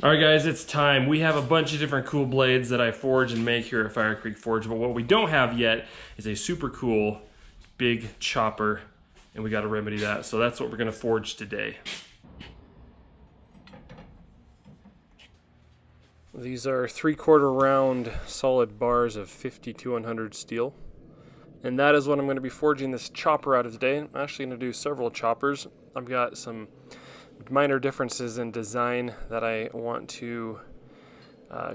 Alright guys, it's time. We have a bunch of different cool blades that I forge and make here at Fire Creek Forge, but what we don't have yet is a super cool big chopper, and we got to remedy that. So that's what we're going to forge today. These are 3/4 round solid bars of 5200 steel, and that is what I'm going to be forging this chopper out of today. I'm actually going to do several choppers. I've got some minor differences in design that I want to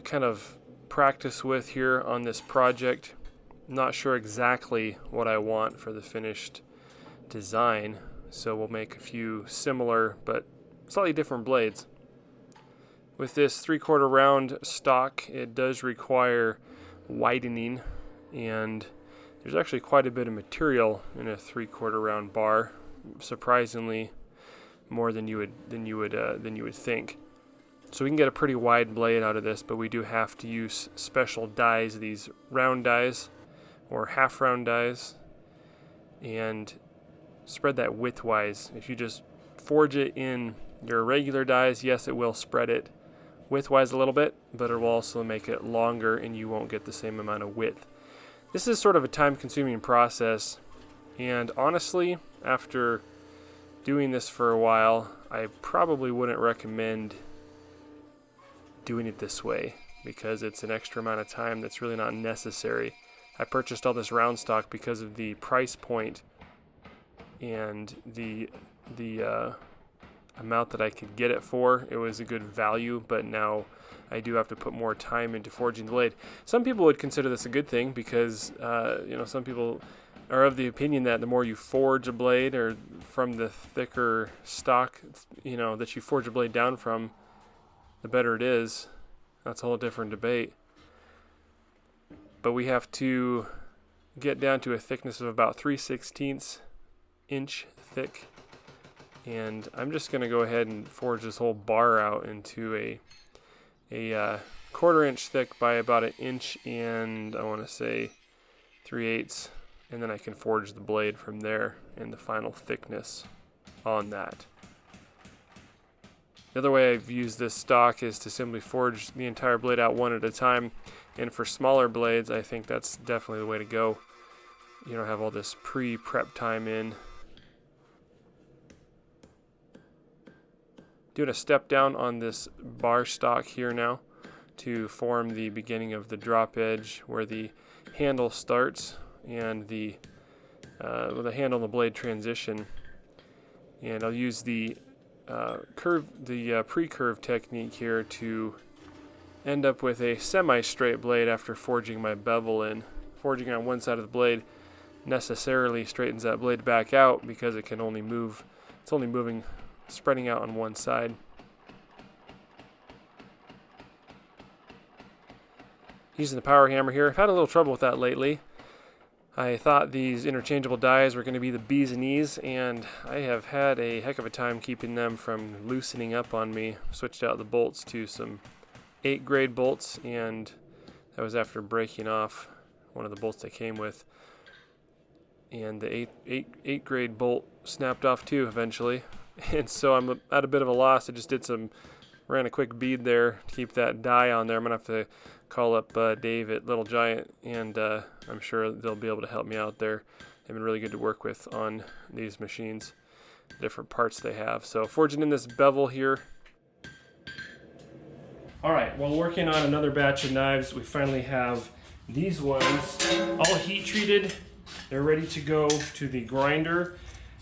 kind of practice with here on this project. I'm not sure exactly what I want for the finished design, so we'll make a few similar but slightly different blades. With this 3/4 round stock, it does require widening, and there's actually quite a bit of material in a 3/4 round bar, surprisingly more than you would think. So we can get a pretty wide blade out of this, but we do have to use special dies, these round dies or half round dies, and spread that widthwise. If you just forge it in your regular dies, yes, it will spread it widthwise a little bit, but it will also make it longer and you won't get the same amount of width. This is sort of a time-consuming process, and honestly, after doing this for a while, I probably wouldn't recommend doing it this way because it's an extra amount of time that's really not necessary. I purchased all this round stock because of the price point and the amount that I could get it for. It was a good value, but now I do have to put more time into forging the blade. Some people would consider this a good thing because some people are of the opinion that the more you forge a blade, or from the thicker stock, that you forge a blade down from, the better it is. That's a whole different debate. But we have to get down to a thickness of about 3/16 inch thick. And I'm just going to go ahead and forge this whole bar out into a 1/4 inch thick by about 1 inch and I want to say 3/8, and then I can forge the blade from there and the final thickness on that. The other way I've used this stock is to simply forge the entire blade out one at a time, and for smaller blades I think that's definitely the way to go. You don't have all this pre-prep time in. Doing a step down on this bar stock here now to form the beginning of the drop edge where the handle starts and the handle and the blade transition. And I'll use the pre-curve technique here to end up with a semi-straight blade after forging my bevel in. Forging on one side of the blade necessarily straightens that blade back out because it can only move. It's only moving, spreading out on one side. Using the power hammer here. I've had a little trouble with that lately. I thought these interchangeable dies were going to be the bee's knees, and I have had a heck of a time keeping them from loosening up on me. Switched out the bolts to some 8 grade bolts, and that was after breaking off one of the bolts they came with. And the 8 grade bolt snapped off too eventually. And so I'm at a bit of a loss. I just ran a quick bead there to keep that die on there. I'm going to have to call up Dave at Little Giant, and I'm sure they'll be able to help me out there. They've been really good to work with on these machines, different parts they have. So forging in this bevel here. All right, while working on another batch of knives, we finally have these ones all heat treated. They're ready to go to the grinder.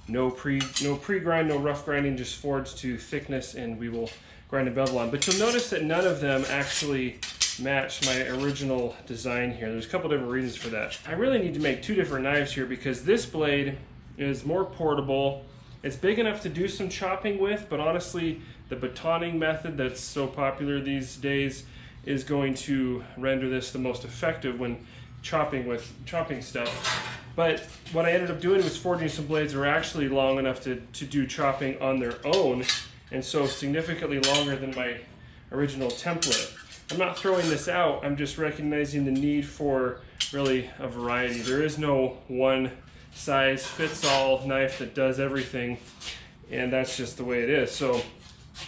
No pre-grind, no rough grinding, just forged to thickness, and we will grind a bevel on. But you'll notice that none of them actually match my original design here. There's a couple different reasons for that. I really need to make 2 different knives here because this blade is more portable. It's big enough to do some chopping with, but honestly, the batoning method that's so popular these days is going to render this the most effective when chopping stuff. But what I ended up doing was forging some blades that were actually long enough to do chopping on their own, and so significantly longer than my original template. I'm not throwing this out, I'm just recognizing the need for really a variety. There is no one size fits all knife that does everything, and that's just the way it is. So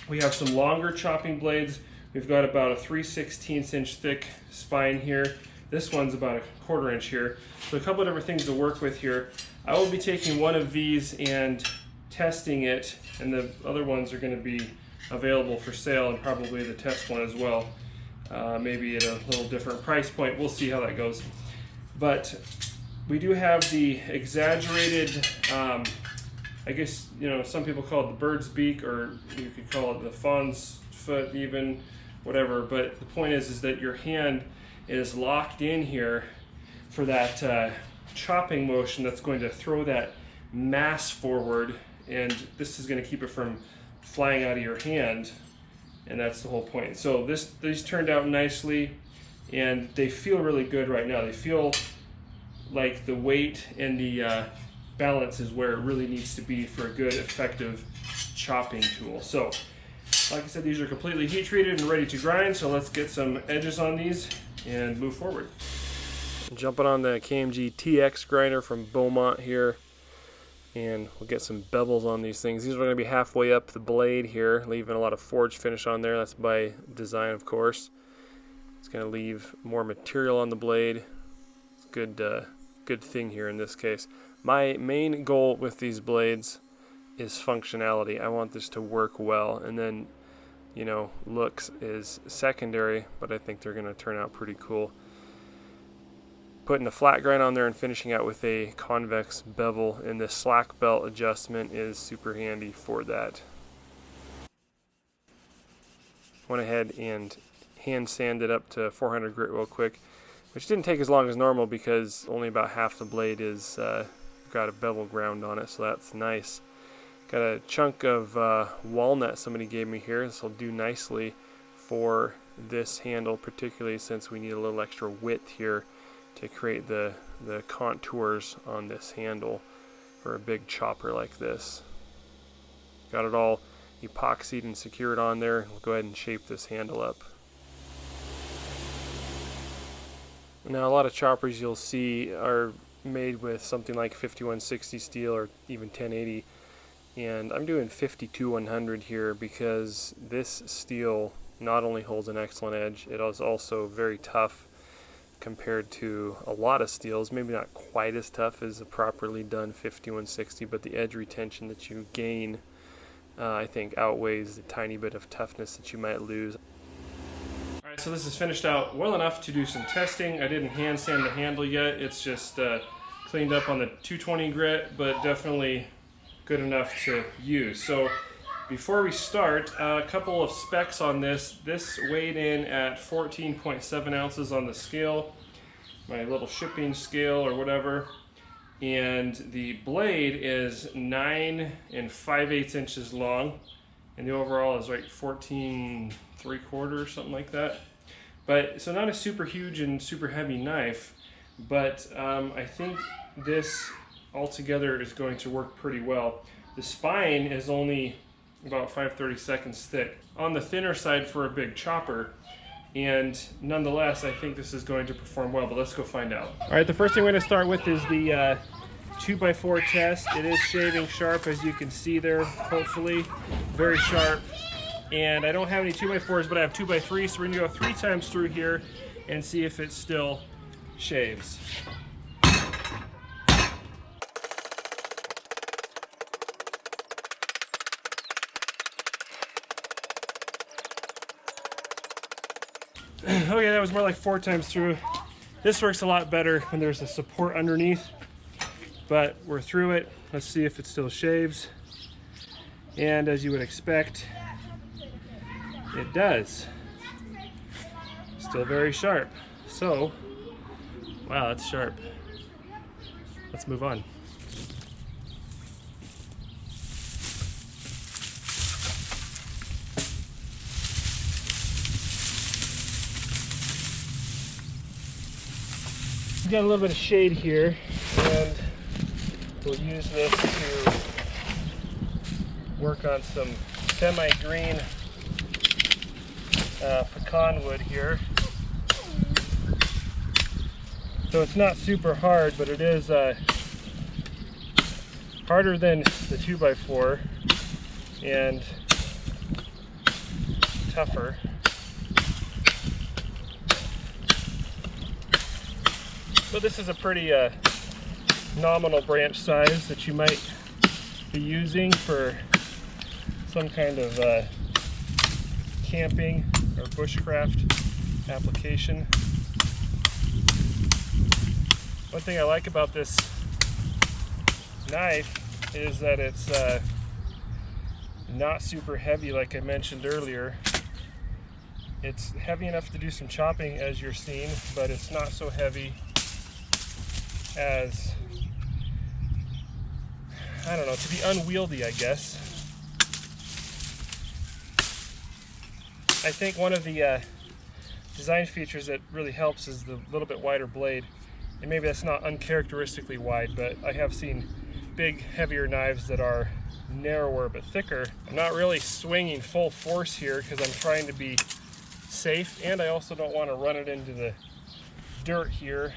we have some longer chopping blades We've got about a 3/16 inch thick spine here. This one's about a 1/4 inch here. So a couple of different things to work with here. I will be taking one of these and testing it, and the other ones are going to be available for sale, and probably the test one as well. Maybe at a little different price point. We'll see how that goes. But we do have the exaggerated, I guess, you know, some people call it the bird's beak, or you could call it the fawn's foot even, whatever. But the point is that your hand is locked in here for that chopping motion that's going to throw that mass forward, and this is going to keep it from flying out of your hand, and that's the whole point. So these turned out nicely, and they feel really good right now. They feel like the weight and the balance is where it really needs to be for a good, effective chopping tool. So, like I said, these are completely heat treated and ready to grind, so let's get some edges on these and move forward. Jumping on the KMG TX grinder from Beaumont here, and we'll get some bevels on these things. These are going to be halfway up the blade here, leaving a lot of forge finish on there. That's by design, of course. It's going to leave more material on the blade. It's a good thing here in this case. My main goal with these blades is functionality. I want this to work well, and then, you know, looks is secondary, but I think they're going to turn out pretty cool. Putting a flat grind on there and finishing out with a convex bevel, and the slack belt adjustment is super handy for that. Went ahead and hand sanded up to 400 grit real quick, which didn't take as long as normal because only about half the blade is got a bevel ground on it, so that's nice. Got a chunk of walnut somebody gave me here. This will do nicely for this handle, particularly since we need a little extra width here to create the contours on this handle for a big chopper like this. Got it all epoxied and secured on there. We'll go ahead and shape this handle up. Now, a lot of choppers you'll see are made with something like 5160 steel or even 1080, and I'm doing 52-100 here because this steel not only holds an excellent edge, it is also very tough compared to a lot of steels. Maybe not quite as tough as a properly done 5160, but the edge retention that you gain I think outweighs the tiny bit of toughness that you might lose. Alright, so this is finished out well enough to do some testing. I didn't hand sand the handle yet. It's just cleaned up on the 220 grit, but definitely good enough to use. So before we start, a couple of specs on this. This weighed in at 14.7 ounces on the scale, my little shipping scale or whatever. And the blade is 9 5/8 inches long, and the overall is like 14 3/4, something like that. But so not a super huge and super heavy knife, but I think this altogether is going to work pretty well. The spine is only about 5/32 thick, on the thinner side for a big chopper, and nonetheless I think this is going to perform well, but let's go find out. Alright, the first thing we're going to start with is the 2x4 test. It is shaving sharp, as you can see there, hopefully very sharp, and I don't have any 2x4s, but I have 2x3s, so we're going to go 3 times through here and see if it still shaves. Okay, that was more like 4 times through. This works a lot better when there's a support underneath, but we're through it. Let's see if it still shaves. And as you would expect, it does. Still very sharp. So, wow, that's sharp. Let's move on. Got a little bit of shade here, and we'll use this to work on some semi-green pecan wood here. So it's not super hard, but it is harder than the 2x4 and tougher. So this is a pretty nominal branch size that you might be using for some kind of camping or bushcraft application. One thing I like about this knife is that it's not super heavy, like I mentioned earlier. It's heavy enough to do some chopping, as you're seeing, but it's not so heavy as, I don't know, to be unwieldy, I guess. I think one of the design features that really helps is the little bit wider blade. And maybe that's not uncharacteristically wide, but I have seen big, heavier knives that are narrower but thicker. I'm not really swinging full force here because I'm trying to be safe, and I also don't want to run it into the dirt here.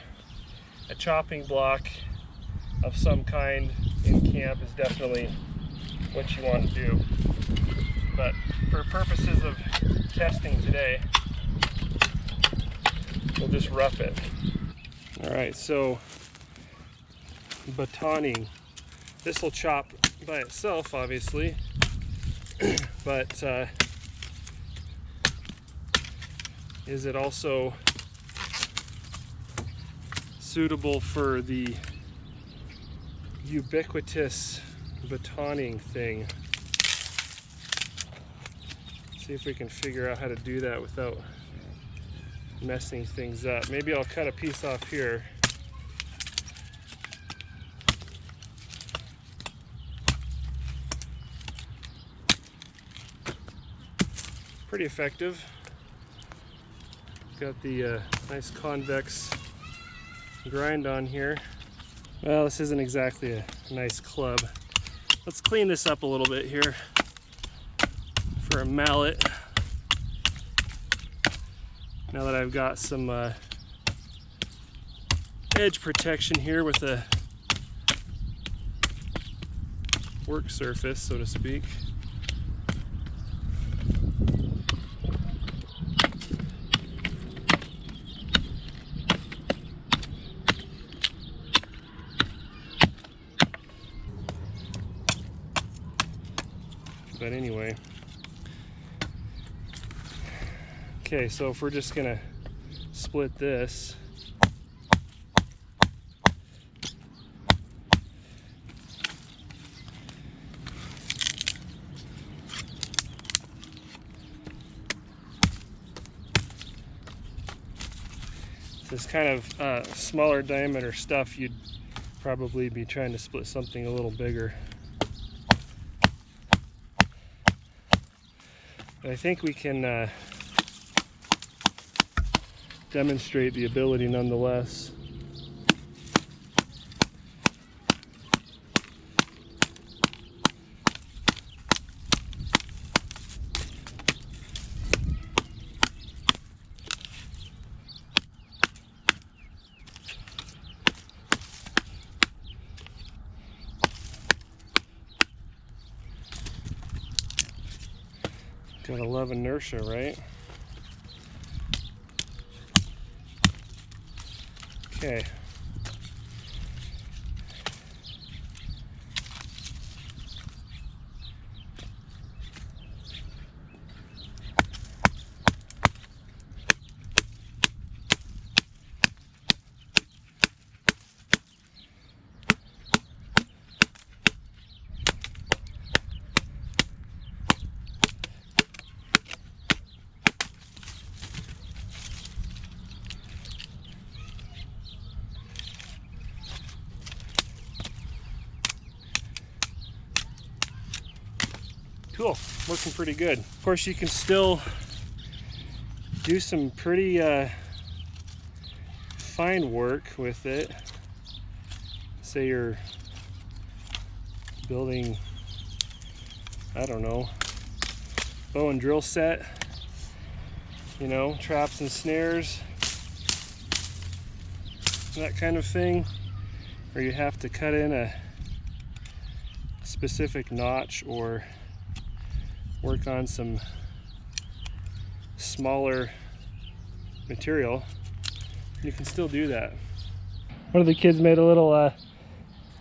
A chopping block of some kind in camp is definitely what you want to do. But for purposes of testing today, we'll just rough it. Alright, so batoning. This will chop by itself, obviously, but is it also suitable for the ubiquitous batoning thing? See if we can figure out how to do that without messing things up. Maybe I'll cut a piece off here. Pretty effective. Got the nice convex grind on here. Well, this isn't exactly a nice club. Let's clean this up a little bit here for a mallet. Now that I've got some edge protection here with a work surface, so to speak. But anyway, okay, so if we're just gonna split this, this kind of smaller diameter stuff, you'd probably be trying to split something a little bigger. But I think we can demonstrate the ability nonetheless. Gotta love inertia, right? Okay. Cool, looking pretty good. Of course, you can still do some pretty fine work with it. Say you're building, I don't know, bow and drill set, you know, traps and snares, that kind of thing, where you have to cut in a specific notch or work on some smaller material. You can still do that. One of the kids made a little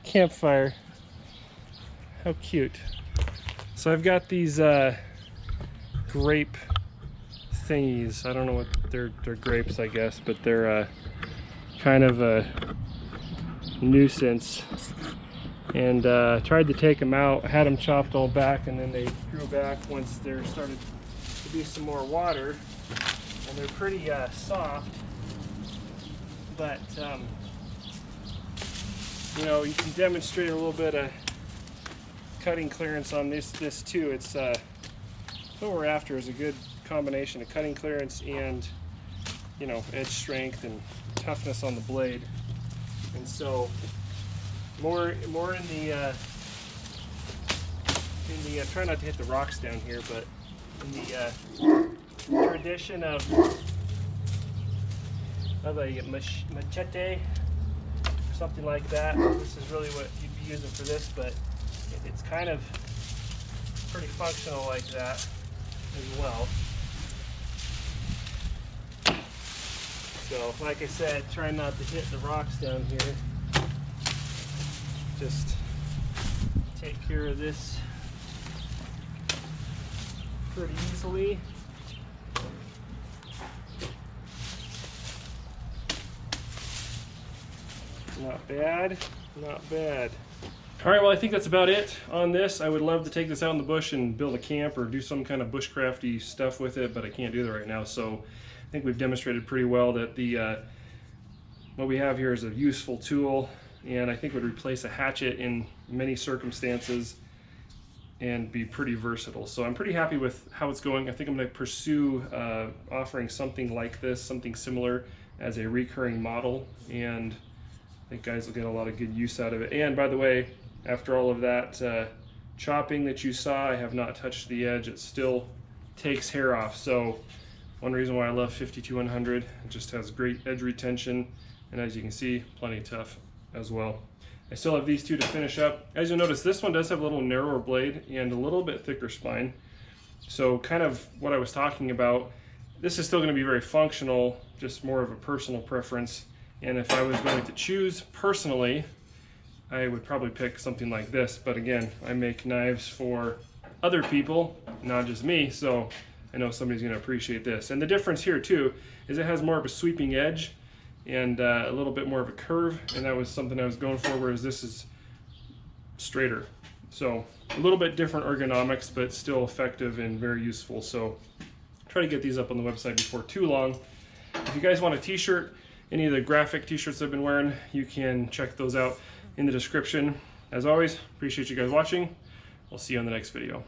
campfire. How cute. So I've got these grape thingies. I don't know what they're grapes, I guess, but they're kind of a nuisance. And tried to take them out, had them chopped all back, and then they grew back once there started to be some more water. And they're pretty soft, but you know, you can demonstrate a little bit of cutting clearance on this too. It's what we're after is a good combination of cutting clearance and, you know, edge strength and toughness on the blade. And so more in the try not to hit the rocks down here, but in the tradition of a machete or something like that. This is really what you'd be using for this, but it's kind of pretty functional like that as well. So, like I said, try not to hit the rocks down here. Just take care of this pretty easily. Not bad, not bad. All right, well, I think that's about it on this. I would love to take this out in the bush and build a camp or do some kind of bushcrafty stuff with it, but I can't do that right now. So I think we've demonstrated pretty well that the what we have here is a useful tool, and I think would replace a hatchet in many circumstances and be pretty versatile. So I'm pretty happy with how it's going. I think I'm going to pursue offering something like this, something similar as a recurring model, and I think guys will get a lot of good use out of it. And by the way, after all of that chopping that you saw, I have not touched the edge. It still takes hair off. So one reason why I love 52100, it just has great edge retention, and as you can see, plenty tough as well. I still have these two to finish up. As you'll notice, this one does have a little narrower blade and a little bit thicker spine. So kind of what I was talking about, this is still going to be very functional, just more of a personal preference. And if I was going to choose personally, I would probably pick something like this. But again, I make knives for other people, not just me, so I know somebody's going to appreciate this. And the difference here too is it has more of a sweeping edge and a little bit more of a curve, and that was something I was going for, whereas this is straighter. So a little bit different ergonomics, but still effective and very useful. So try to get these up on the website before too long. If you guys want a t-shirt, any of the graphic t-shirts I've been wearing, you can check those out in the description. As always, appreciate you guys watching. I'll see you on the next video.